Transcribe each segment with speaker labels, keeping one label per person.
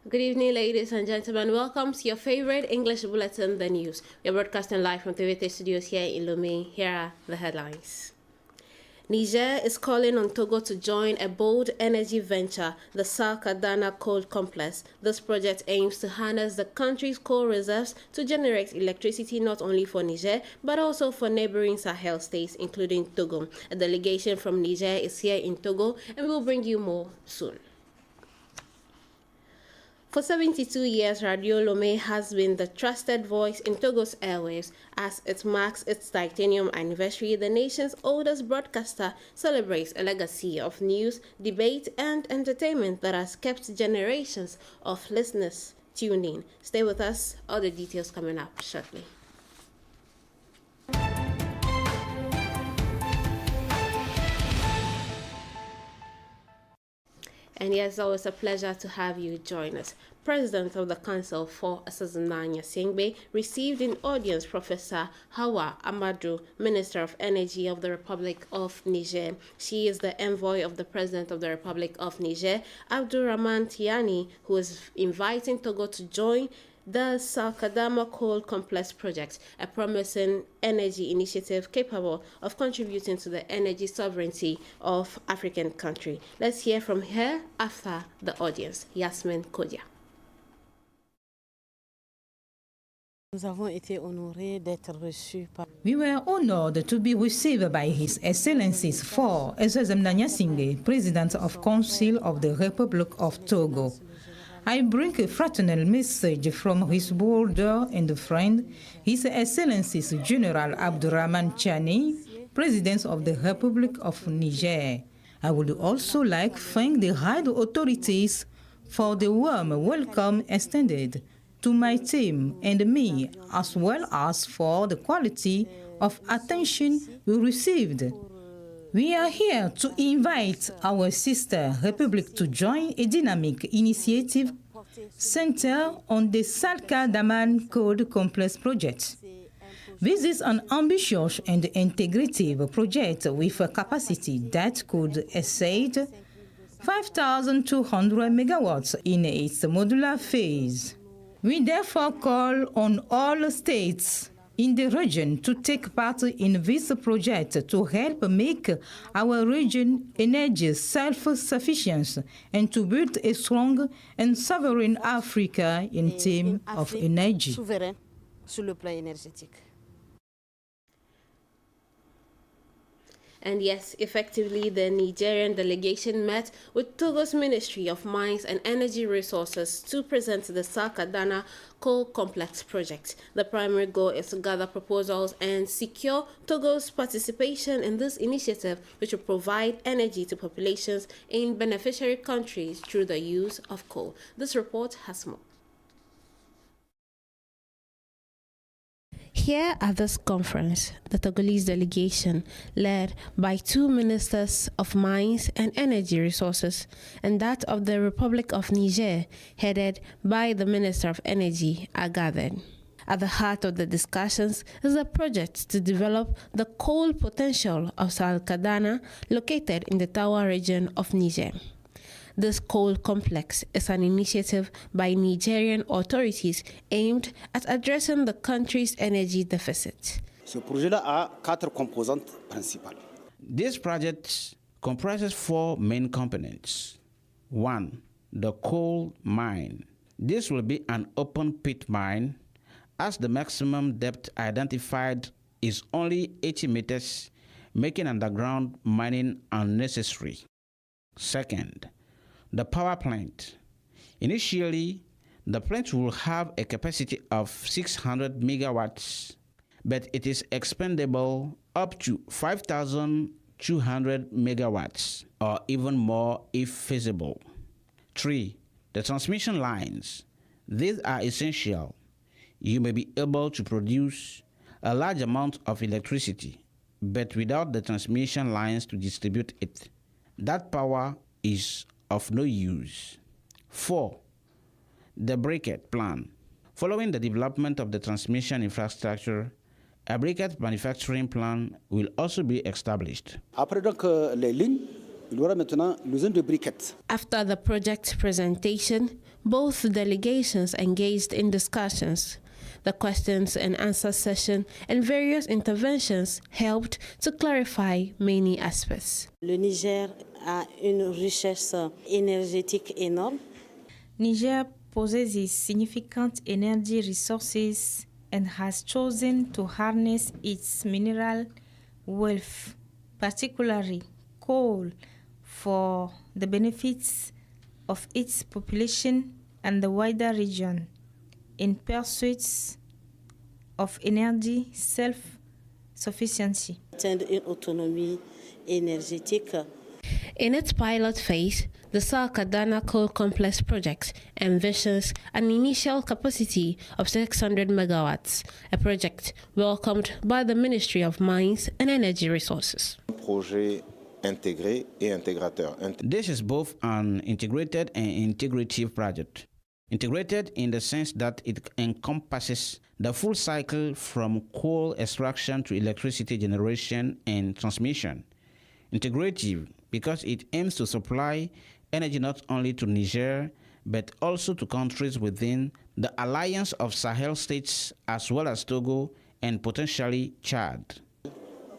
Speaker 1: Good evening, ladies and gentlemen. Welcome to your favorite English bulletin, The News. We are broadcasting live from TVT studios here in Lomé. Here are the headlines. Niger is calling on Togo to join a bold energy venture, the Sakadana Coal Complex. This project aims to harness the country's coal reserves to generate electricity not only for Niger, but also for neighboring Sahel states, including Togo. A delegation from Niger is here in Togo, and we will bring you more soon. For 72 years, Radio Lomé has been the trusted voice in Togo's airwaves. As it marks its titanium anniversary, the nation's oldest broadcaster celebrates a legacy of news, debate, and entertainment that has kept generations of listeners tuned in. Stay with us, all the details coming up shortly. And yes, it's always a pleasure to have you join us. President of the Council for Asazimnanya Singbe received in audience Professor Hawa Amadou, Minister of Energy of the Republic of Niger. She is the envoy of the President of the Republic of Niger, Abdurrahman Tiani, who is inviting Togo to join the Sakadama Coal Complex project, a promising energy initiative capable of contributing to the energy sovereignty of African country. Let's hear from her after the audience. Yasmin Kodia.
Speaker 2: We were honored to be received by His Excellencies for Ezezemna Singbe, President of Council of the Republic of Togo. I bring a fraternal message from his brother and friend, His Excellencies General Abdurrahman Tiani, President of the Republic of Niger. I would also like to thank the high authorities for the warm welcome extended to my team and me, as well as for the quality of attention we received. We are here to invite our sister republic to join a dynamic initiative centered on the Salka-Daman Coal Complex project. This is an ambitious and integrative project with a capacity that could exceed 5,200 megawatts in its modular phase. We therefore call on all states in the region to take part in this project to help make our region energy self-sufficient and to build a strong and sovereign Africa in terms of energy.
Speaker 1: And yes, effectively, the Nigerian delegation met with Togo's Ministry of Mines and Energy Resources to present the Sakadana Coal Complex project. The primary goal is to gather proposals and secure Togo's participation in this initiative, which will provide energy to populations in beneficiary countries through the use of coal. This report has more. Here at this conference, the Togolese delegation, led by two ministers of mines and energy resources, and that of the Republic of Niger, headed by the Minister of Energy, are gathered. At the heart of the discussions is a project to develop the coal potential of Salkadana, located in the Tawa region of Niger. This coal complex is an initiative by Nigerian authorities aimed at addressing the country's energy deficit.
Speaker 3: Ce projet-là a 4 composantes principales.
Speaker 4: This project comprises 4 main components. 1. The coal mine. This will be an open pit mine, as the maximum depth identified is only 80 meters, making underground mining unnecessary. Second, the power plant. Initially, the plant will have a capacity of 600 megawatts, but it is expandable up to 5,200 megawatts, or even more if feasible. 3. The transmission lines. These are essential. You may be able to produce a large amount of electricity, but without the transmission lines to distribute it, that power is of no use. 4. The briquette plan. Following the development of the transmission infrastructure, a briquette manufacturing plan will also be established.
Speaker 3: Après donc les lignes, il y aura maintenant l'usine de briquettes.
Speaker 1: After the project presentation, Both delegations engaged in discussions. The questions and answer session and various interventions helped to clarify many aspects.
Speaker 5: Le Niger a une richesse énergétique énorme.
Speaker 6: Niger possesses significant energy resources and has chosen to harness its mineral wealth, particularly coal, for the benefits of its population and the wider region, in pursuit of energy self-sufficiency.
Speaker 5: Une autonomie énergétique.
Speaker 1: In its pilot phase, the Salkadana Coal Complex project envisions an initial capacity of 600 megawatts, a project welcomed by the Ministry of Mines and Energy Resources.
Speaker 7: Projet intégré et intégrateur.
Speaker 4: This is both an integrated and integrative project. Integrated in the sense that it encompasses the full cycle from coal extraction to electricity generation and transmission. Integrative because it aims to supply energy not only to Niger, but also to countries within the alliance of Sahel states as well as Togo and potentially Chad.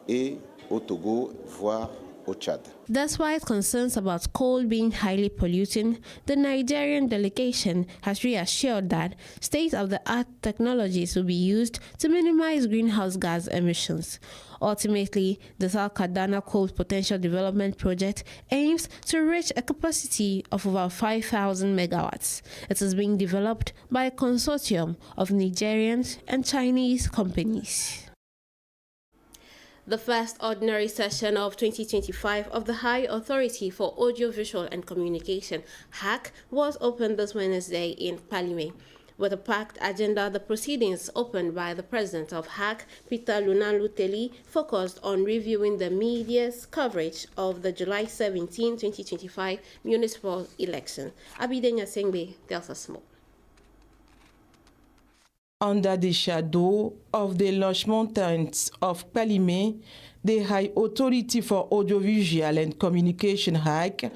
Speaker 7: Et au Togo, voire au Chad.
Speaker 1: Despite concerns about coal being highly polluting, the Nigerian delegation has reassured that state-of-the-art technologies will be used to minimize greenhouse gas emissions. Ultimately, the Salkadana Coal Potential Development Project aims to reach a capacity of over 5,000 megawatts. It is being developed by a consortium of Nigerian and Chinese companies. The first ordinary session of 2025 of the High Authority for Audiovisual and Communication, HAC, was opened this Wednesday in Parliament. With a packed agenda, the proceedings opened by the president of HAC, Peter Lunaluteli, focused on reviewing the media's coverage of the July 17, 2025 municipal election. Abidenya Sengbe tells us more.
Speaker 8: Under the shadow of the lush mountains of Palime, the High Authority for Audiovisual and Communication HAC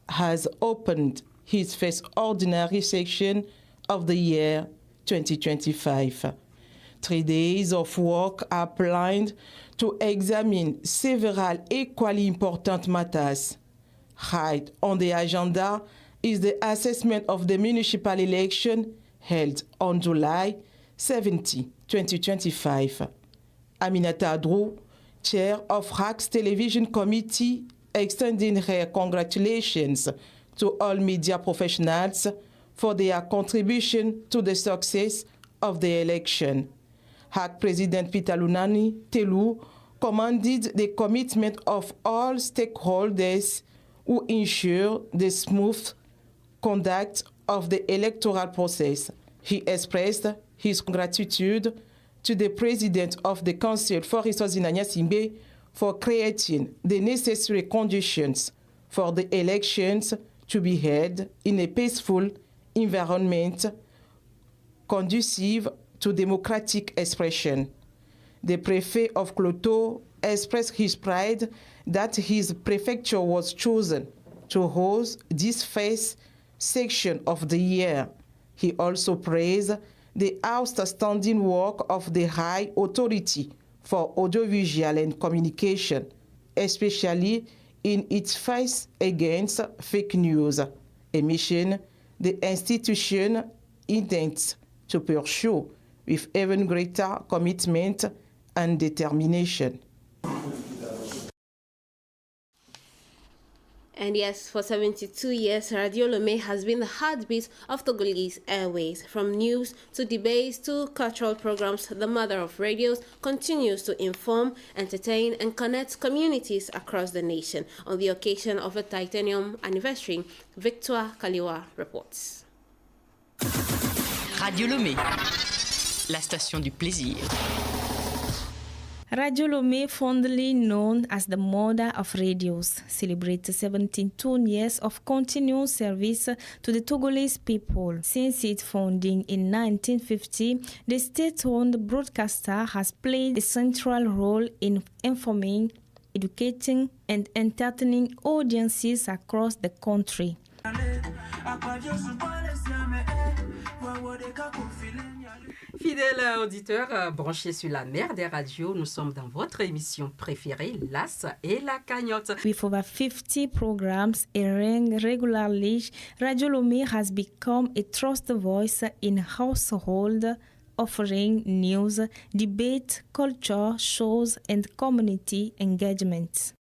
Speaker 8: has opened its first ordinary session of the year 2025. 3 days of work are planned to examine several equally important matters. High on the agenda is the assessment of the municipal election held on July 70, 2025. Aminata Adrou, chair of HAC's television committee, extending her congratulations to all media professionals for their contribution to the success of the election. HAC President Peter Lunani Telu commended the commitment of all stakeholders who ensure the smooth conduct of the electoral process. He expressed his gratitude to the President of the Council for Resources Nyasimbe for creating the necessary conditions for the elections to be held in a peaceful environment conducive to democratic expression. The Prefect of Kloto expressed his pride that his prefecture was chosen to host this first section of the year. He also praised the outstanding work of the High Authority for Audiovisual and Communication, especially in its fight against fake news, a mission the institution intends to pursue with even greater commitment and determination.
Speaker 1: And yes, for 72 years, Radio Lomé has been the heartbeat of Togolese airways. From news to debates to cultural programs, the mother of radios continues to inform, entertain, and connect communities across the nation. On the occasion of a titanium anniversary, Victor Kaliwa reports.
Speaker 9: Radio Lomé, la station du plaisir.
Speaker 6: Radio Lomé, fondly known as the mother of radios, celebrates 72 years of continuous service to the Togolese people. Since its founding in 1950, the state-owned broadcaster has played a central role in informing, educating, and entertaining audiences across the country.
Speaker 10: Fidèles auditeurs branchés sur la mer des radios, nous sommes dans votre émission préférée, l'As et la Cagnotte.
Speaker 6: With over 50 programs airing regularly, Radio Lomé has become a trusted voice in household, offering news, debate, culture, shows, and community engagement.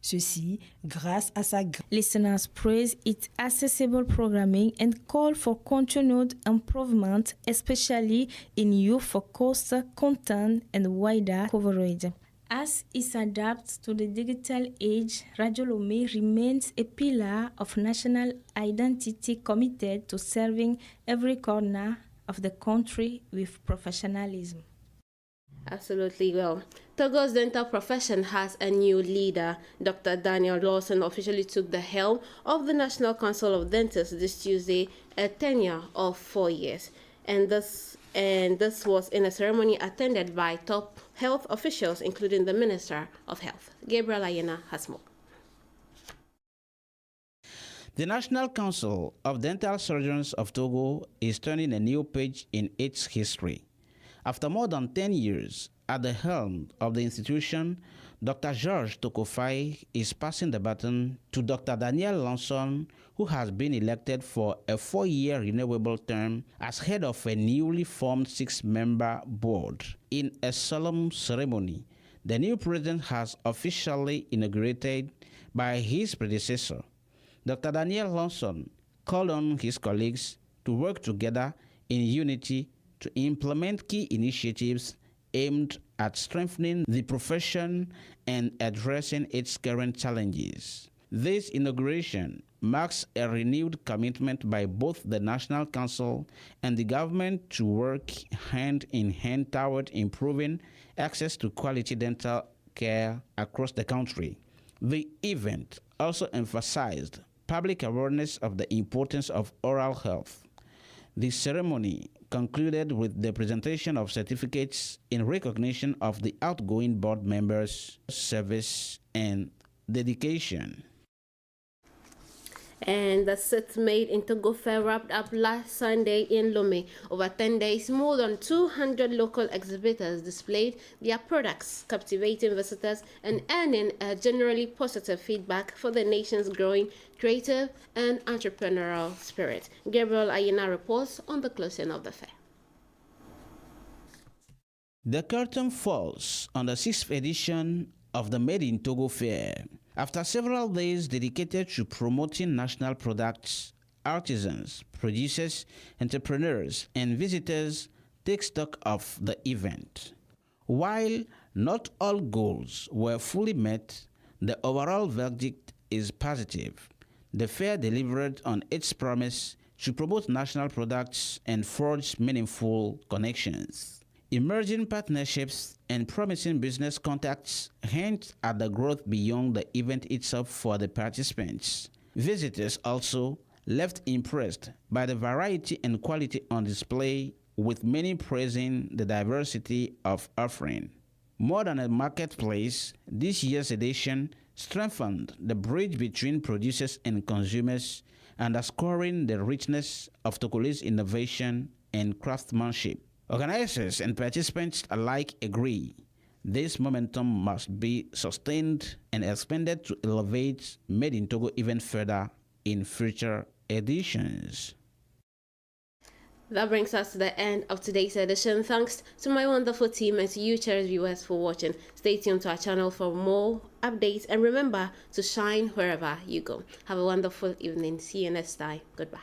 Speaker 6: Ceci grâce à sa listeners praise its accessible programming and call for continued improvement, especially in youth-focused content and wider coverage. As it adapts to the digital age, Radio Lomé remains a pillar of national identity committed to serving every corner of the country with professionalism.
Speaker 1: Absolutely well. Togo's dental profession has a new leader. Dr. Daniel Lawson officially took the helm of the National Council of Dentists this Tuesday, a tenure of 4 years. And this was in a ceremony attended by top health officials, including the Minister of Health. Gabriel Ayena has more.
Speaker 4: The National Council of Dental Surgeons of Togo is turning a new page in its history. After more than 10 years at the helm of the institution, Dr. Georges Tokofai is passing the baton to Dr. Daniel Lawson, who has been elected for a 4-year renewable term as head of a newly formed 6-member board. In a solemn ceremony, the new president has officially inaugurated by his predecessor. Dr. Daniel Lawson called on his colleagues to work together in unity to implement key initiatives aimed at strengthening the profession and addressing its current challenges. This inauguration marks a renewed commitment by both the National Council and the government to work hand in hand toward improving access to quality dental care across the country. The event also emphasized public awareness of the importance of oral health. The ceremony concluded with the presentation of certificates in recognition of the outgoing board members' service and dedication.
Speaker 1: And the 6th Made in Togo Fair wrapped up last Sunday in Lomé. Over 10 days, more than 200 local exhibitors displayed their products, captivating visitors and earning a generally positive feedback for the nation's growing creative and entrepreneurial spirit. Gabriel Ayena reports on the closing of the fair.
Speaker 4: The curtain falls on the 6th edition of the Made in Togo Fair. After several days dedicated to promoting national products, artisans, producers, entrepreneurs, and visitors take stock of the event. While not all goals were fully met, the overall verdict is positive. The fair delivered on its promise to promote national products and forge meaningful connections. Emerging partnerships and promising business contacts hint at the growth beyond the event itself for the participants. Visitors also left impressed by the variety and quality on display, with many praising the diversity of offering. More than a marketplace, this year's edition strengthened the bridge between producers and consumers, underscoring the richness of Togolaise innovation and craftsmanship. Organizers and participants alike agree this momentum must be sustained and expanded to elevate Made in Togo even further in future editions.
Speaker 1: That brings us to the end of today's edition. Thanks to my wonderful team and to you, cherished viewers, for watching. Stay tuned to our channel for more updates, and remember to shine wherever you go. Have a wonderful evening. See you next time. Goodbye.